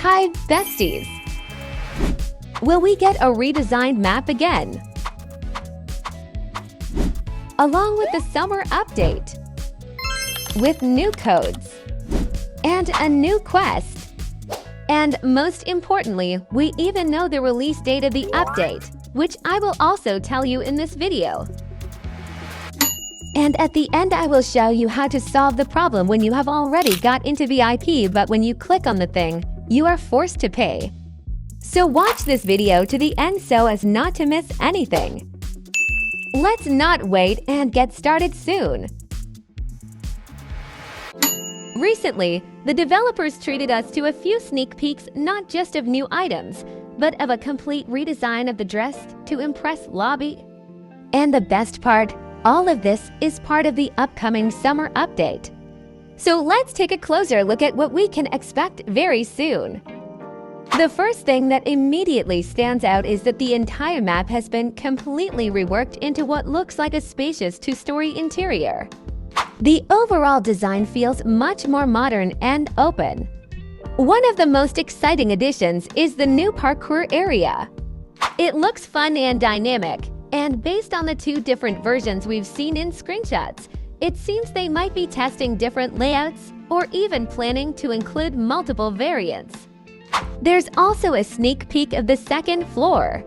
Hi, besties! Will we get a redesigned map again? Along with the summer update, with new codes, and a new quest. And most importantly, we even know the release date of the update, which I will also tell you in this video. And at the end, I will show you how to solve the problem when you have already got into VIP, but when you click on the thing, you are forced to pay. So watch this video to the end so as not to miss anything. Let's not wait and get started soon. Recently, the developers treated us to a few sneak peeks not just of new items, but of a complete redesign of the dress to impress lobby. And the best part, all of this is part of the upcoming summer update. So let's take a closer look at what we can expect very soon. The first thing that immediately stands out is that the entire map has been completely reworked into what looks like a spacious two-story interior. The overall design feels much more modern and open. One of the most exciting additions is the new parkour area. It looks fun and dynamic, and based on the two different versions we've seen in screenshots, it seems they might be testing different layouts or even planning to include multiple variants. There's also a sneak peek of the second floor.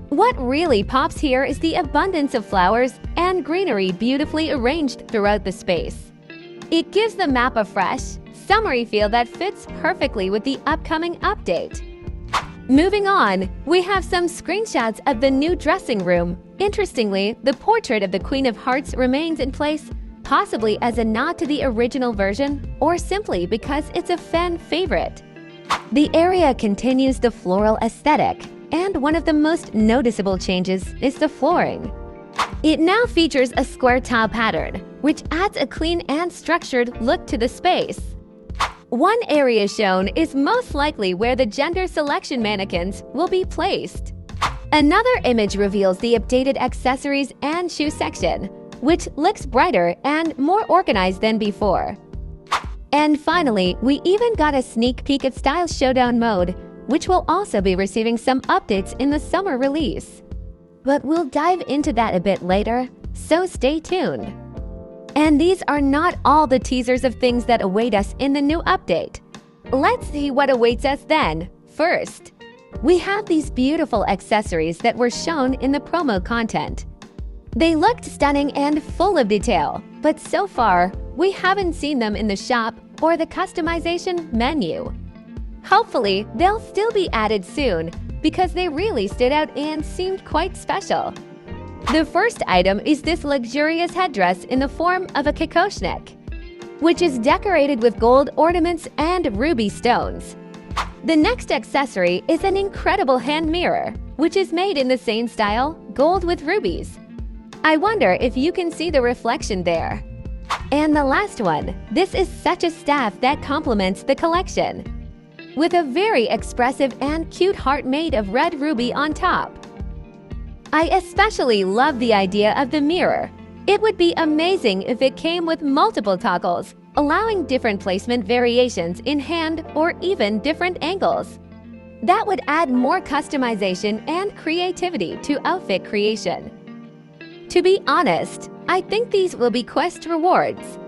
What really pops here is the abundance of flowers and greenery beautifully arranged throughout the space. It gives the map a fresh, summery feel that fits perfectly with the upcoming update. Moving on, we have some screenshots of the new dressing room. Interestingly, the portrait of the Queen of Hearts remains in place, possibly as a nod to the original version or simply because it's a fan favorite. The area continues the floral aesthetic, and one of the most noticeable changes is the flooring. It now features a square tile pattern, which adds a clean and structured look to the space. One area shown is most likely where the gender selection mannequins will be placed. Another image reveals the updated accessories and shoe section, which looks brighter and more organized than before. And finally, we even got a sneak peek at Style Showdown mode, which will also be receiving some updates in the summer release. But we'll dive into that a bit later, so stay tuned. And these are not all the teasers of things that await us in the new update. Let's see what awaits us then. First, we have these beautiful accessories that were shown in the promo content. They looked stunning and full of detail, but so far, we haven't seen them in the shop or the customization menu. Hopefully, they'll still be added soon because they really stood out and seemed quite special. The first item is this luxurious headdress in the form of a kokoshnik, which is decorated with gold ornaments and ruby stones. The next accessory is an incredible hand mirror, which is made in the same style, gold with rubies. I wonder if you can see the reflection there. And the last one, this is such a staff that complements the collection, with a very expressive and cute heart made of red ruby on top. I especially love the idea of the mirror. It would be amazing if it came with multiple toggles, allowing different placement variations in hand or even different angles. That would add more customization and creativity to outfit creation. To be honest, I think these will be quest rewards.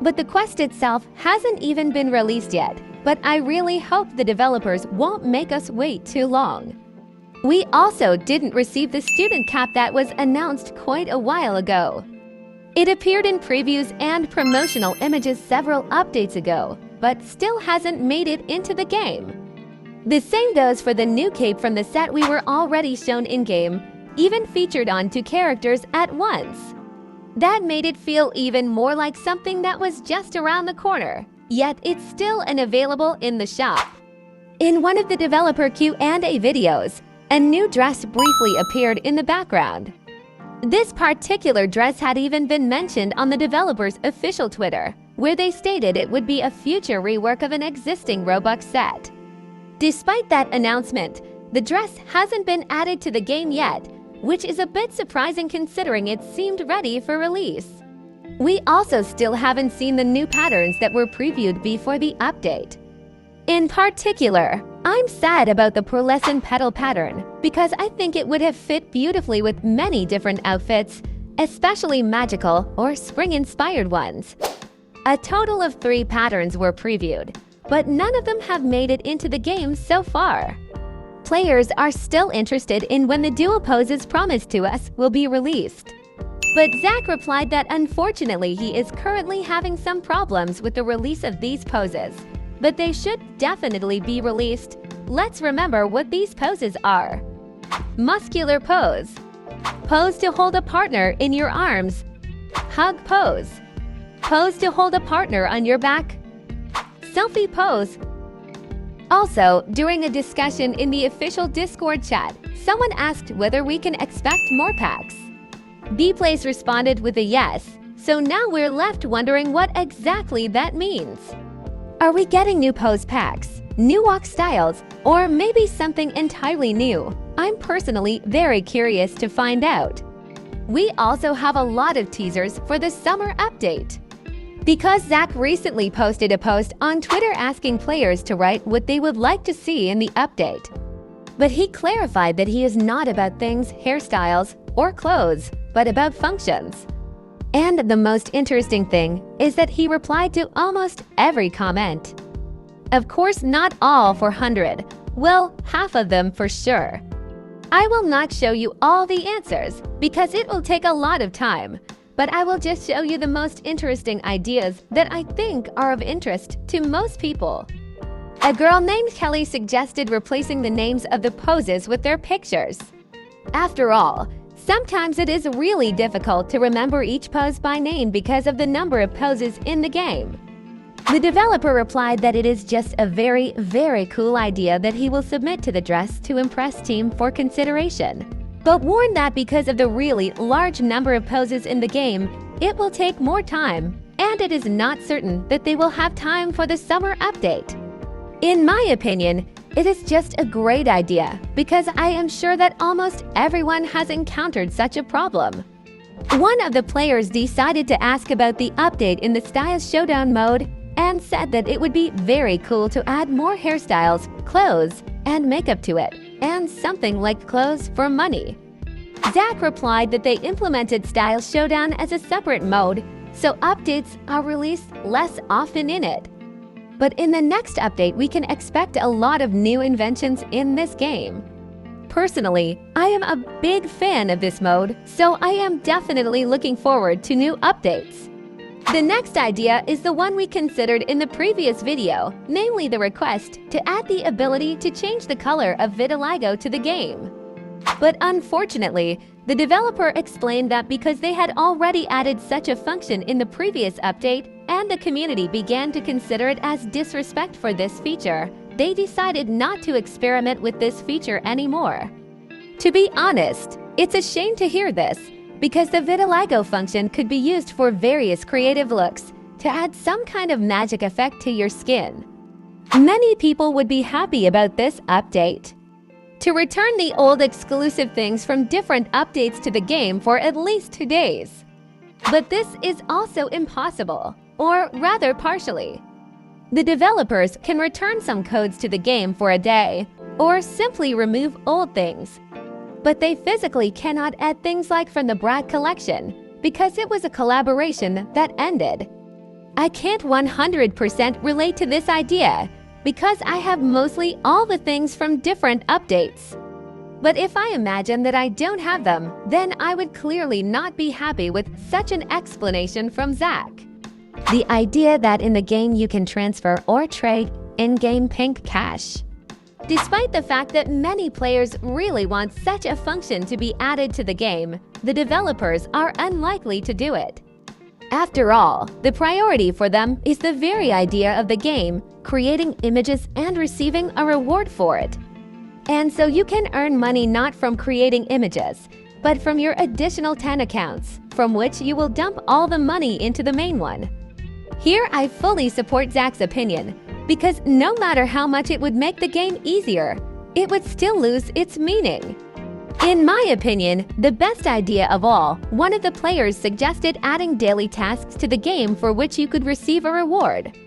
But the quest itself hasn't even been released yet, but I really hope the developers won't make us wait too long. We also didn't receive the student cap that was announced quite a while ago. It appeared in previews and promotional images several updates ago, but still hasn't made it into the game. The same goes for the new cape from the set we were already shown in-game, even featured on two characters at once. That made it feel even more like something that was just around the corner, yet it's still unavailable in the shop. In one of the developer Q&A videos, a new dress briefly appeared in the background. This particular dress had even been mentioned on the developer's official Twitter, where they stated it would be a future rework of an existing Robux set. Despite that announcement, the dress hasn't been added to the game yet, which is a bit surprising considering it seemed ready for release. We also still haven't seen the new patterns that were previewed before the update. In particular, I'm sad about the pearlescent petal pattern because I think it would have fit beautifully with many different outfits, especially magical or spring-inspired ones. A total of 3 patterns were previewed, but none of them have made it into the game so far. Players are still interested in when the duo poses promised to us will be released. But Zach replied that unfortunately he is currently having some problems with the release of these poses, but they should definitely be released. Let's remember what these poses are. Muscular pose. Pose to hold a partner in your arms. Hug pose. Pose to hold a partner on your back. Selfie pose. Also, during a discussion in the official Discord chat, someone asked whether we can expect more packs. Bplays responded with a yes, so now we're left wondering what exactly that means. Are we getting new pose packs, new walk styles, or maybe something entirely new? I'm personally very curious to find out. We also have a lot of teasers for the summer update. Because Zach recently posted a post on Twitter asking players to write what they would like to see in the update. But he clarified that he is not about things, hairstyles, or clothes, but about functions. And the most interesting thing is that he replied to almost every comment. Of course, not all 400. Well, half of them for sure. I will not show you all the answers because it will take a lot of time, but I will just show you the most interesting ideas that I think are of interest to most people. A girl named Kelly suggested replacing the names of the poses with their pictures. After all, sometimes it is really difficult to remember each pose by name because of the number of poses in the game. The developer replied that it is just a very, very cool idea that he will submit to the Dress to Impress team for consideration, but warned that because of the really large number of poses in the game, it will take more time, and it is not certain that they will have time for the summer update. In my opinion, it is just a great idea because I am sure that almost everyone has encountered such a problem. One of the players decided to ask about the update in the Style Showdown mode and said that it would be very cool to add more hairstyles, clothes, and makeup to it, and something like clothes for money. Zach replied that they implemented Style Showdown as a separate mode, so updates are released less often in it. But in the next update, we can expect a lot of new inventions in this game. Personally, I am a big fan of this mode, so I am definitely looking forward to new updates. The next idea is the one we considered in the previous video, namely the request to add the ability to change the color of vitiligo to the game. But unfortunately, the developer explained that because they had already added such a function in the previous update and the community began to consider it as disrespect for this feature, they decided not to experiment with this feature anymore. To be honest, it's a shame to hear this, because the vitiligo function could be used for various creative looks to add some kind of magic effect to your skin. Many people would be happy about this update. To return the old exclusive things from different updates to the game for at least 2 days. But this is also impossible, or rather partially. The developers can return some codes to the game for a day, or simply remove old things. But they physically cannot add things like from the Brad collection, because it was a collaboration that ended. I can't 100% relate to this idea, because I have mostly all the things from different updates. But if I imagine that I don't have them, then I would clearly not be happy with such an explanation from Zach. The idea that in the game you can transfer or trade in-game pink cash. Despite the fact that many players really want such a function to be added to the game, the developers are unlikely to do it. After all, the priority for them is the very idea of the game, creating images and receiving a reward for it. And so you can earn money not from creating images, but from your additional 10 accounts, from which you will dump all the money into the main one. Here I fully support Zach's opinion, because no matter how much it would make the game easier, it would still lose its meaning. In my opinion, the best idea of all, one of the players suggested adding daily tasks to the game for which you could receive a reward.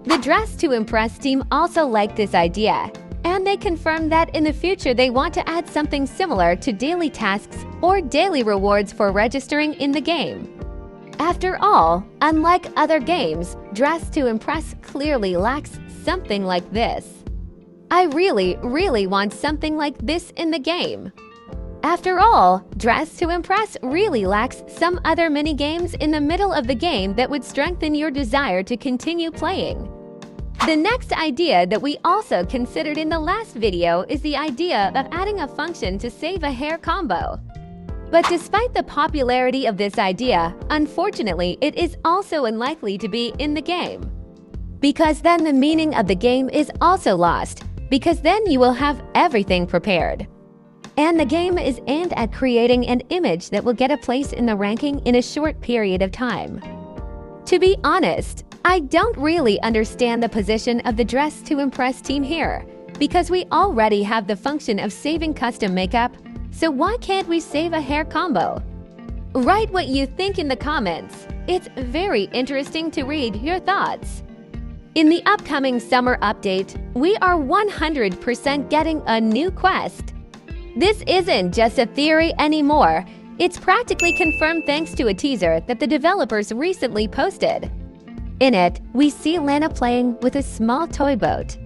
The Dress to Impress team also liked this idea, and they confirmed that in the future they want to add something similar to daily tasks or daily rewards for registering in the game. After all, unlike other games, Dress to Impress clearly lacks something like this. I really want something like this in the game. After all, Dress to Impress really lacks some other mini-games in the middle of the game that would strengthen your desire to continue playing. The next idea that we also considered in the last video is the idea of adding a function to save a hair combo. But despite the popularity of this idea, unfortunately, it is also unlikely to be in the game. Because then the meaning of the game is also lost, because then you will have everything prepared. And the game is aimed at creating an image that will get a place in the ranking in a short period of time. To be honest, I don't really understand the position of the Dress to Impress team here, because we already have the function of saving custom makeup, so why can't we save a hair combo? Write what you think in the comments. It's very interesting to read your thoughts. In the upcoming summer update, we are 100% getting a new quest. This isn't just a theory anymore. It's practically confirmed thanks to a teaser that the developers recently posted. In it, we see Lana playing with a small toy boat.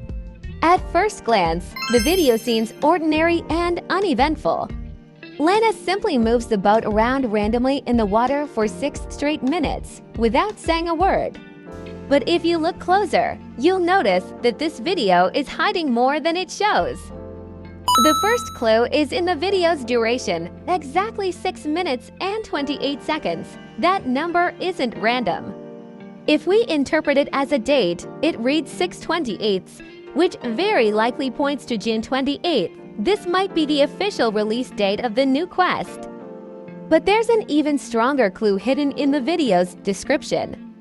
At first glance, the video seems ordinary and uneventful. Lana simply moves the boat around randomly in the water for 6 straight minutes without saying a word. But if you look closer, you'll notice that this video is hiding more than it shows. The first clue is in the video's duration, exactly 6 minutes and 28 seconds. That number isn't random. If we interpret it as a date, it reads 6/28, which very likely points to June 28th. This might be the official release date of the new quest. But there's an even stronger clue hidden in the video's description.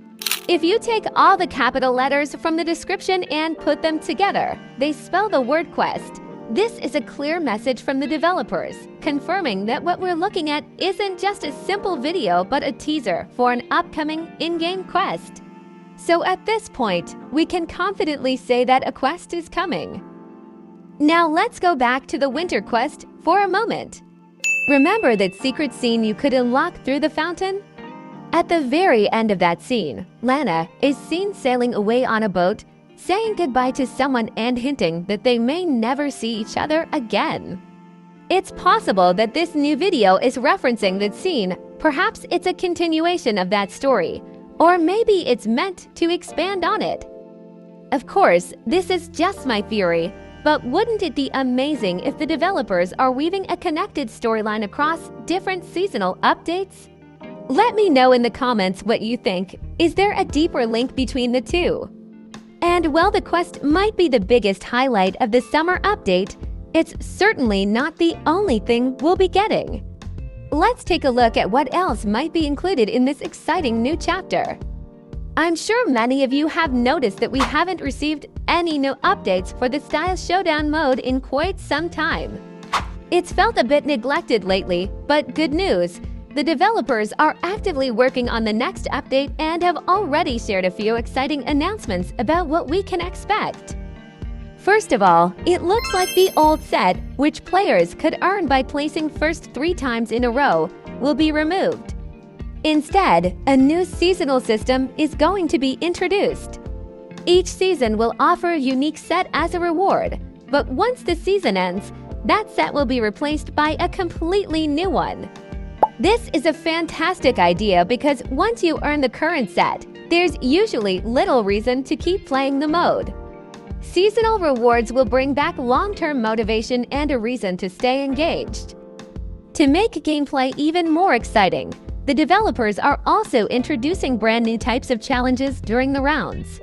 If you take all the capital letters from the description and put them together, they spell the word quest. This is a clear message from the developers, confirming that what we're looking at isn't just a simple video but a teaser for an upcoming in-game quest. So at this point, we can confidently say that a quest is coming. Now let's go back to the winter quest for a moment. Remember that secret scene you could unlock through the fountain? At the very end of that scene, Lana is seen sailing away on a boat, saying goodbye to someone and hinting that they may never see each other again. It's possible that this new video is referencing that scene. Perhaps it's a continuation of that story, or maybe it's meant to expand on it. Of course, this is just my theory, but wouldn't it be amazing if the developers are weaving a connected storyline across different seasonal updates? Let me know in the comments what you think. Is there a deeper link between the two? And while the quest might be the biggest highlight of the summer update, it's certainly not the only thing we'll be getting. Let's take a look at what else might be included in this exciting new chapter. I'm sure many of you have noticed that we haven't received any new updates for the Style Showdown mode in quite some time. It's felt a bit neglected lately, but good news! The developers are actively working on the next update and have already shared a few exciting announcements about what we can expect. First of all, it looks like the old set, which players could earn by placing first 3 times in a row, will be removed. Instead, a new seasonal system is going to be introduced. Each season will offer a unique set as a reward, but once the season ends, that set will be replaced by a completely new one. This is a fantastic idea because once you earn the current set, there's usually little reason to keep playing the mode. Seasonal rewards will bring back long-term motivation and a reason to stay engaged. To make gameplay even more exciting, the developers are also introducing brand new types of challenges during the rounds.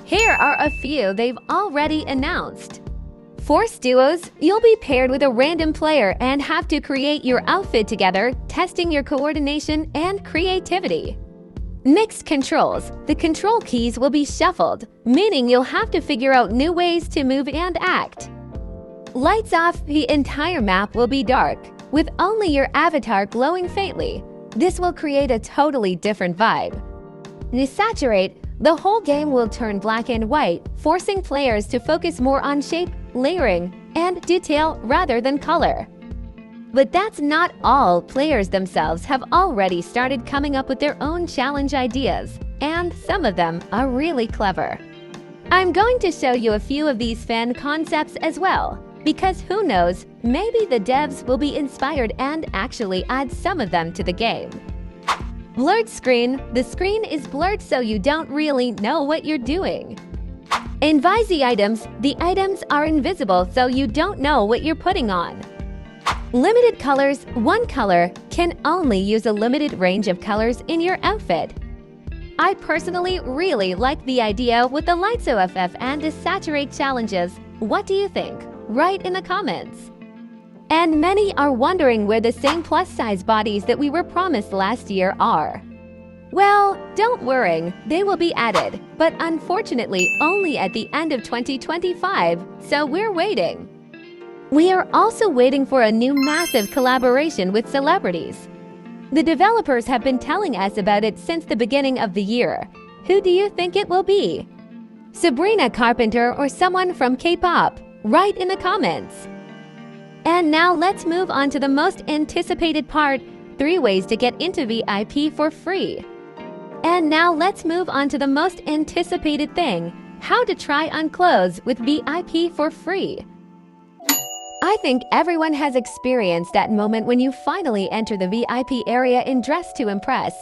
Here are a few they've already announced. Force duos, you'll be paired with a random player and have to create your outfit together, testing your coordination and creativity. Mixed controls, the control keys will be shuffled, meaning you'll have to figure out new ways to move and act. Lights off, the entire map will be dark, with only your avatar glowing faintly. This will create a totally different vibe. Desaturate, the whole game will turn black and white, forcing players to focus more on shape, layering, and detail rather than color. But that's not all. Players themselves have already started coming up with their own challenge ideas, and some of them are really clever. I'm going to show you a few of these fan concepts as well, because who knows, maybe the devs will be inspired and actually add some of them to the game. Blurred screen. The screen is blurred so you don't really know what you're doing. Invisi items. The items are invisible so you don't know what you're putting on. Limited colors. One color can only use a limited range of colors in your outfit. I personally really like the idea with the lights OFF and the saturate challenges. What do you think? Write in the comments. And many are wondering where the same plus-size bodies that we were promised last year are. Well, don't worry, they will be added, but unfortunately only at the end of 2025, so we're waiting. We are also waiting for a new massive collaboration with celebrities. The developers have been telling us about it since the beginning of the year. Who do you think it will be? Sabrina Carpenter or someone from K-pop? Write in the comments. And now let's move on to the most anticipated part, 3 ways to get into VIP for free. And now let's move on to the most anticipated thing, how to try on clothes with VIP for free. I think everyone has experienced that moment when you finally enter the VIP area in Dress to Impress,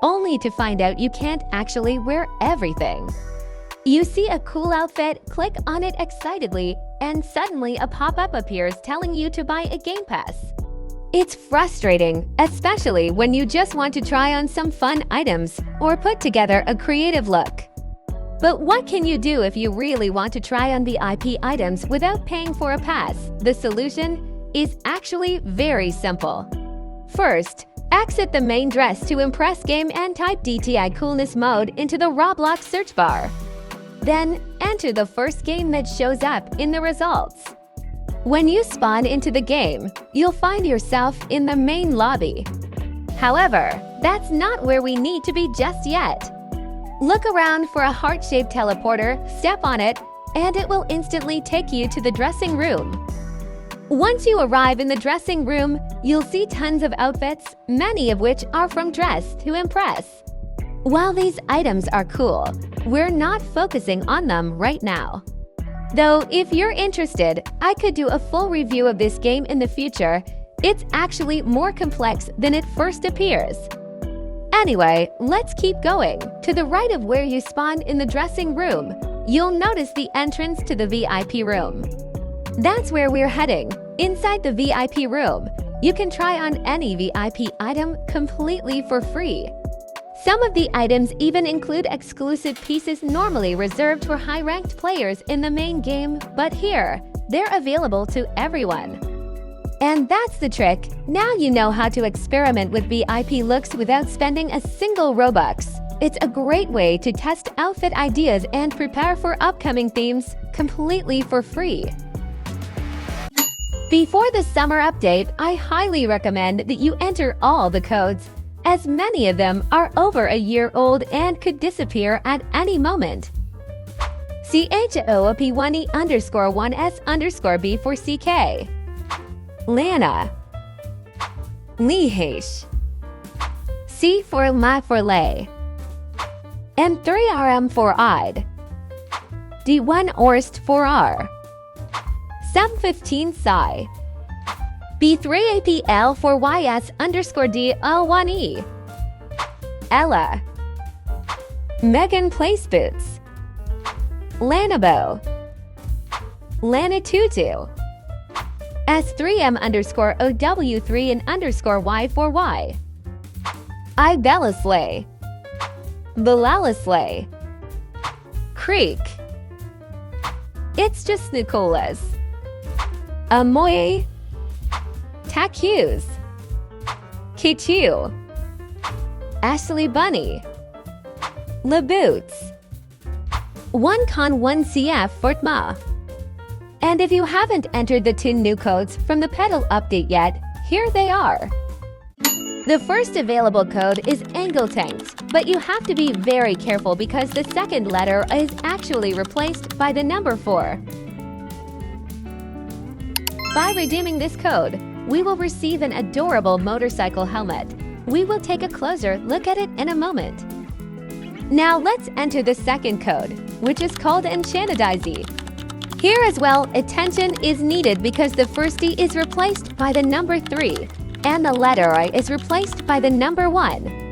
only to find out you can't actually wear everything. You see a cool outfit, click on it excitedly, and suddenly a pop-up appears telling you to buy a game pass. It's frustrating, especially when you just want to try on some fun items or put together a creative look. But what can you do if you really want to try on VIP items without paying for a pass? The solution is actually very simple. First, exit the main Dress to Impress game and type DTI Coolness Mode into the Roblox search bar. Then, enter the first game that shows up in the results. When you spawn into the game, you'll find yourself in the main lobby. However, that's not where we need to be just yet. Look around for a heart-shaped teleporter, step on it, and it will instantly take you to the dressing room. Once you arrive in the dressing room, you'll see tons of outfits, many of which are from Dress to Impress. While these items are cool, we're not focusing on them right now. Though if you're interested, I could do a full review of this game in the future. It's actually more complex than it first appears. Anyway, let's keep going. To the right of where you spawn in the dressing room, you'll notice the entrance to the VIP room. That's where we're heading. Inside the VIP room, you can try on any VIP item completely for free. Some of the items even include exclusive pieces normally reserved for high-ranked players in the main game, but here, they're available to everyone. And that's the trick. Now you know how to experiment with VIP looks without spending a single Robux. It's a great way to test outfit ideas and prepare for upcoming themes completely for free. Before the summer update, I highly recommend that you enter all the codes, as many of them are over a year old and could disappear at any moment. CHOOP1E_1S_B4CK Lana Lihesh C for Ma for Lay M3RM for Odd D1 Orst for R Sub 15 Psi B3APL for YS_DL1E Ella Megan Place Boots Lanabo Lanatutu S3M_OW3 and _Y4Y Ibelislay Belalislay Creek It's Just Nicolas Amoy Takus Kichu Ashley Bunny LeBoots 1Con1CF Fortma. And if you haven't entered the 2 new codes from the pedal update yet, here they are. The first available code is Angle Tanked. But you have to be very careful because the second letter is actually replaced by the number 4. By redeeming this code, we will receive an adorable motorcycle helmet. We will take a closer look at it in a moment. Now let's enter the second code, which is called Enchantedizy. Here as well, attention is needed because the first D is replaced by the number 3, and the letter I is replaced by the number 1.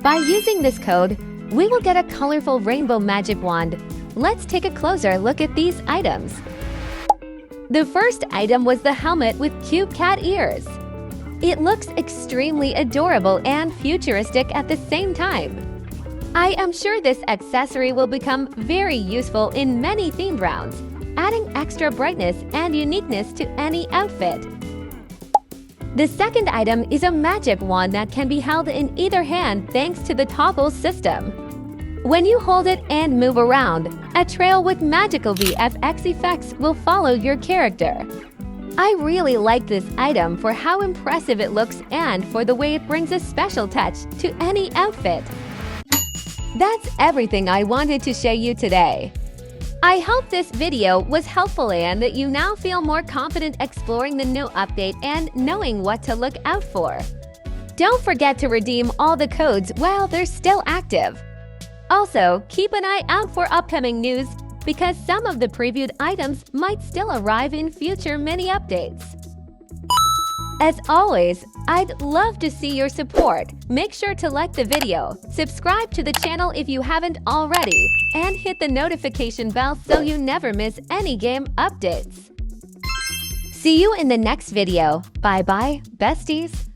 By using this code, we will get a colorful rainbow magic wand. Let's take a closer look at these items. The first item was the helmet with cute cat ears. It looks extremely adorable and futuristic at the same time. I am sure this accessory will become very useful in many themed rounds, adding extra brightness and uniqueness to any outfit. The second item is a magic wand that can be held in either hand thanks to the toggle system. When you hold it and move around, a trail with magical VFX effects will follow your character. I really like this item for how impressive it looks and for the way it brings a special touch to any outfit. That's everything I wanted to show you today. I hope this video was helpful and that you now feel more confident exploring the new update and knowing what to look out for. Don't forget to redeem all the codes while they're still active. Also, keep an eye out for upcoming news because some of the previewed items might still arrive in future mini updates. As always, I'd love to see your support. Make sure to like the video, subscribe to the channel if you haven't already, and hit the notification bell so you never miss any game updates. See you in the next video. Bye-bye, besties!